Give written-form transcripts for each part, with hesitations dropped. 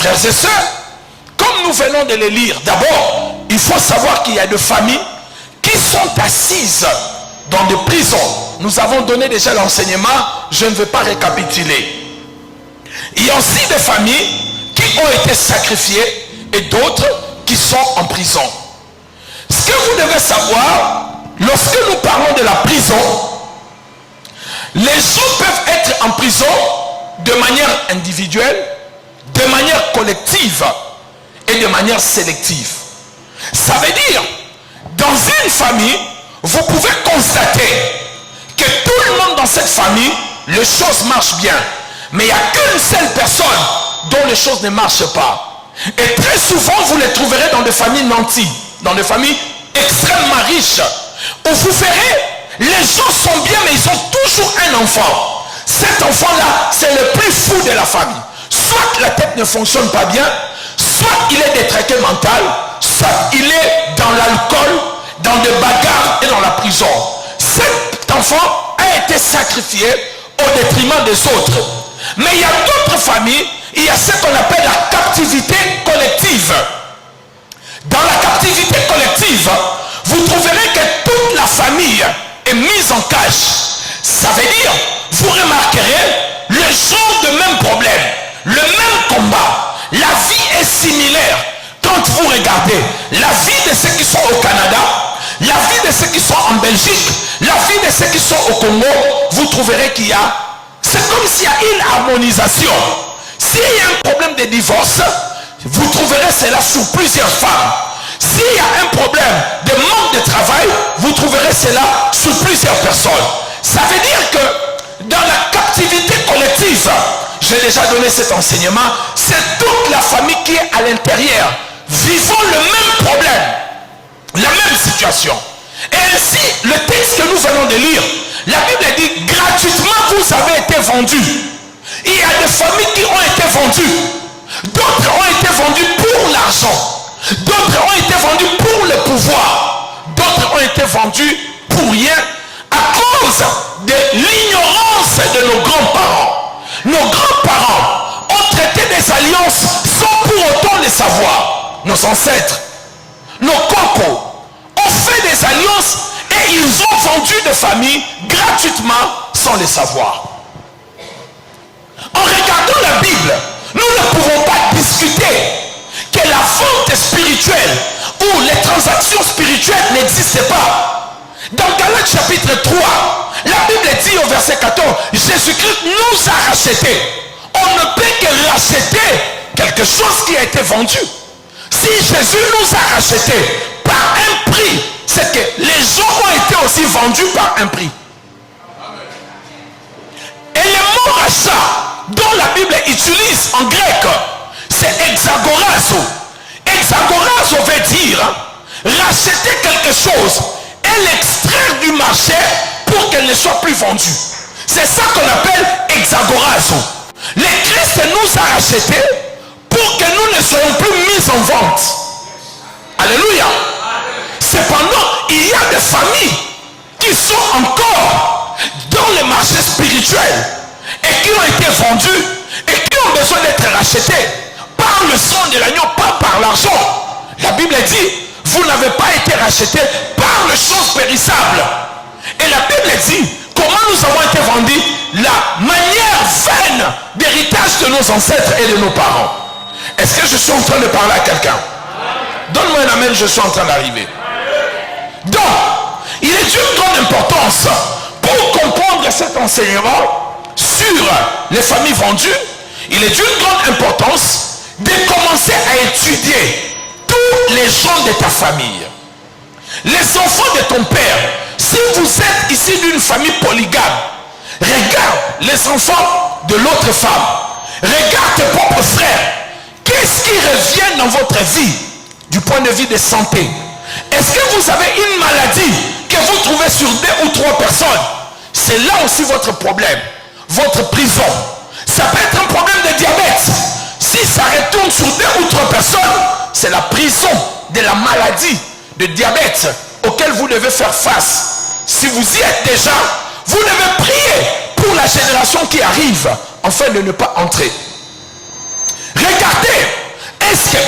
Frères et sœurs, comme nous venons de les lire, d'abord, il faut savoir qu'il y a des familles qui sont assises dans des prisons. Nous avons donné déjà l'enseignement, je ne vais pas récapituler. Il y a aussi des familles qui ont été sacrifiées et d'autres qui sont en prison. Ce que vous devez savoir, lorsque nous parlons de la prison, les gens peuvent être en prison de manière individuelle, de manière collective et de manière sélective. Ça veut dire, dans une famille, vous pouvez constater que tout le monde dans cette famille, les choses marchent bien. Mais il n'y a qu'une seule personne dont les choses ne marchent pas. Et très souvent, vous les trouverez dans des familles nantis, dans des familles extrêmement riches, où vous verrez, les gens sont bien, mais ils ont toujours un enfant. Cet enfant-là, c'est le plus fou de la famille. Soit la tête ne fonctionne pas bien, soit il est détraqué mental, soit il est dans l'alcool, dans des bagarres et dans la prison. Cet enfant a été sacrifié au détriment des autres. Mais il y a d'autres familles, il y a ce qu'on appelle la captivité collective. Dans la captivité collective, vous trouverez que toute la famille est mise en cage. Ça veut dire, vous remarquerez, les gens ont le même problème, le même combat. La vie est similaire. Quand vous regardez la vie de ceux qui sont au Canada, la vie de ceux qui sont en Belgique, la vie de ceux qui sont au Congo, vous trouverez qu'il y a, c'est comme s'il y a une harmonisation. S'il y a un problème de divorce, vous trouverez cela sur plusieurs femmes. S'il y a un problème de manque de travail, vous trouverez cela sur plusieurs personnes. Ça veut dire que dans la captivité collective, j'ai déjà donné cet enseignement, c'est toute la famille qui est à l'intérieur, vivant le même problème, la même situation. Et ainsi, le texte que nous venons de lire, la Bible dit, gratuitement vous avez été vendus. Il y a des familles qui ont été vendues. D'autres ont été vendues pour l'argent. D'autres ont été vendus pour le pouvoir. D'autres ont été vendus pour rien à cause de l'ignorance de nos grands-parents. Nos grands-parents ont traité des alliances sans pour autant les savoir. Nos ancêtres, nos cocos ont fait des alliances et ils ont vendu des familles gratuitement sans les savoir. En regardant la Bible, nous ne pouvons pas discuter que la vente spirituelle ou les transactions spirituelles n'existent pas. Dans Galates chapitre 3, la Bible dit au verset 14, Jésus-Christ nous a rachetés. On ne peut que racheter quelque chose qui a été vendu. Si Jésus nous a rachetés par un prix, c'est que les gens ont été aussi vendus par un prix. Et le mot rachat dont la Bible utilise en grec, c'est exagorazo. Exagorazo veut dire racheter quelque chose et l'extraire du marché pour qu'elle ne soit plus vendue. C'est ça qu'on appelle exagorazo. Le Christ nous a rachetés pour que nous ne soyons plus mis en vente. Alléluia. Cependant, il y a des familles qui sont encore dans le marché spirituel et qui ont été vendues et qui ont besoin d'être rachetées par le sang de l'agneau, pas par l'argent. La Bible dit, vous n'avez pas été rachetés par les choses périssables. Et la Bible dit, comment nous avons été vendus? La manière vaine d'héritage de nos ancêtres et de nos parents. Est-ce que je suis en train de parler à quelqu'un? Donne-moi un amen, je suis en train d'arriver. Donc, il est d'une grande importance pour comprendre cet enseignement sur les familles vendues. Il est d'une grande importance de commencer à étudier tous les gens de ta famille. Les enfants de ton père, si vous êtes ici d'une famille polygame, regarde les enfants de l'autre femme. Regarde tes propres frères. Qu'est-ce qui revient dans votre vie du point de vue de santé? Est-ce que vous avez une maladie que vous trouvez sur 2 ou 3 personnes? C'est là aussi votre problème, votre prison. Ça peut être un problème de diabète. Si ça retourne sur 2 ou 3 personnes, c'est la prison de la maladie de diabète auquel vous devez faire face. Si vous y êtes déjà, vous devez prier pour la génération qui arrive afin de ne pas entrer. Regardez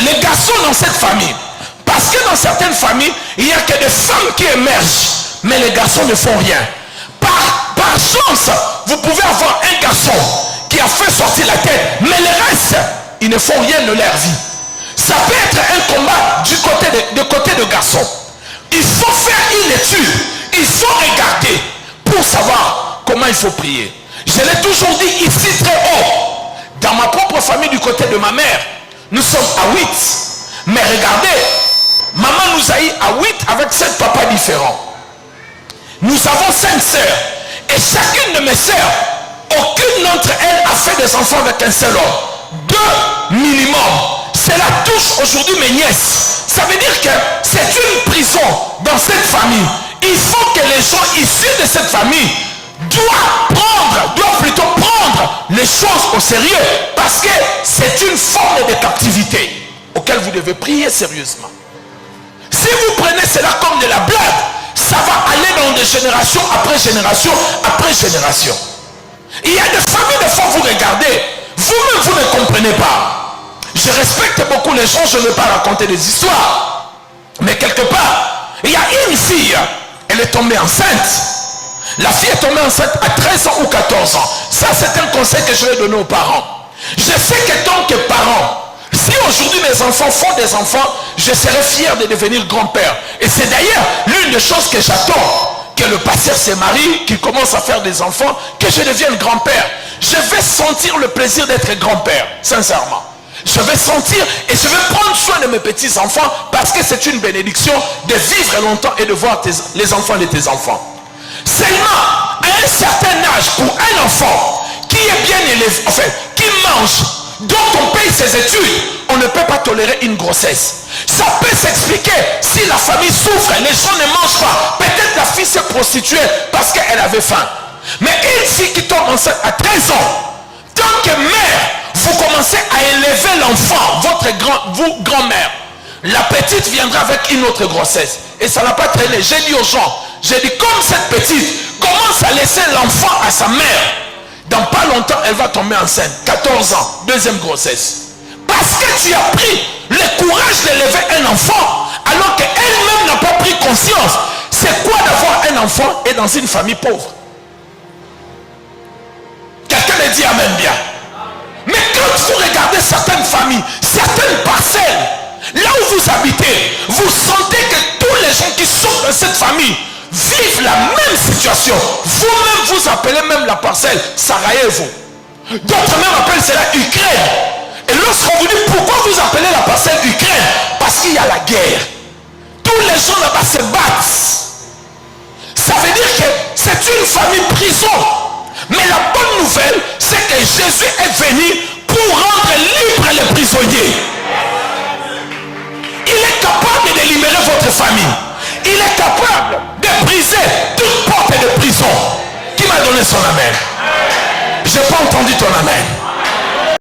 les garçons dans cette famille. Parce que dans certaines familles, il n'y a que des femmes qui émergent, mais les garçons ne font rien. Par chance, vous pouvez avoir un garçon qui a fait sortir la tête, mais les restes, ils ne font rien de leur vie. Ça peut être un combat du côté de garçon. Il faut faire une étude, il faut regarder pour savoir comment il faut prier. Je l'ai toujours dit ici très haut. Dans ma propre famille du côté de ma mère, nous sommes à 8. Mais regardez, maman nous a eu à 8 avec 7 papas différents. Nous avons 5 sœurs. Et chacune de mes sœurs, aucune d'entre elles a fait des enfants avec un seul homme. 2 minimum. Cela touche aujourd'hui mes nièces. Ça veut dire que c'est une prison dans cette famille. Il faut que les gens issus de cette famille doivent plutôt prendre les choses au sérieux, parce que c'est une forme de captivité auquel vous devez prier sérieusement. Si vous prenez cela comme de la blague, ça va aller dans des générations après génération après génération. Il y a des familles, des fois vous regardez, vous-même vous ne comprenez pas. Je respecte beaucoup les gens, je ne vais pas raconter des histoires, mais quelque part il y a une fille, elle est tombée enceinte. La fille est tombée enceinte à 13 ans ou 14 ans. Ça, c'est un conseil que je vais donner aux parents. Je sais que tant que parent, si aujourd'hui mes enfants font des enfants, je serai fier de devenir grand-père. Et c'est d'ailleurs l'une des choses que j'attends, que le pasteur se marie, qu'il commence à faire des enfants, que je devienne grand-père. Je vais sentir le plaisir d'être grand-père, sincèrement. Je vais sentir et je vais prendre soin de mes petits-enfants, parce que c'est une bénédiction de vivre longtemps et de voir les enfants de tes enfants. Seulement, à un certain âge, pour un enfant qui est bien élevé, enfin, qui mange, dont on paye ses études, on ne peut pas tolérer une grossesse. Ça peut s'expliquer si la famille souffre, les gens ne mangent pas. Peut-être la fille s'est prostituée parce qu'elle avait faim. Mais une fille qui tombe enceinte à 13 ans, tant que mère, vous commencez à élever l'enfant, vous grand-mère. La petite viendra avec une autre grossesse. Et ça n'a pas traîné. J'ai dit aux gens, j'ai dit, comme cette petite commence à laisser l'enfant à sa mère, dans pas longtemps, elle va tomber enceinte. 14 ans, deuxième grossesse. Parce que tu as pris le courage d'élever un enfant, alors qu'elle-même n'a pas pris conscience. C'est quoi d'avoir un enfant et dans une famille pauvre? Quelqu'un me dit amen bien. Mais quand vous regardez certaines familles, certaines parcelles, là où vous habitez, vous sentez que tous les gens qui sont dans cette famille vivent la même situation. Vous-même, vous appelez même la parcelle Sarajevo. D'autres même appellent cela Ukraine. Et lorsqu'on vous dit pourquoi vous appelez la parcelle Ukraine, parce qu'il y a la guerre. Tous les gens là-bas se battent. Ça veut dire que c'est une famille prison. Mais la bonne nouvelle, c'est que Jésus est venu pour rendre libre les prisonniers. Il est capable de libérer votre famille. Il est capable de briser toute porte de prison. Qui m'a donné son amen? Je n'ai pas entendu ton amen.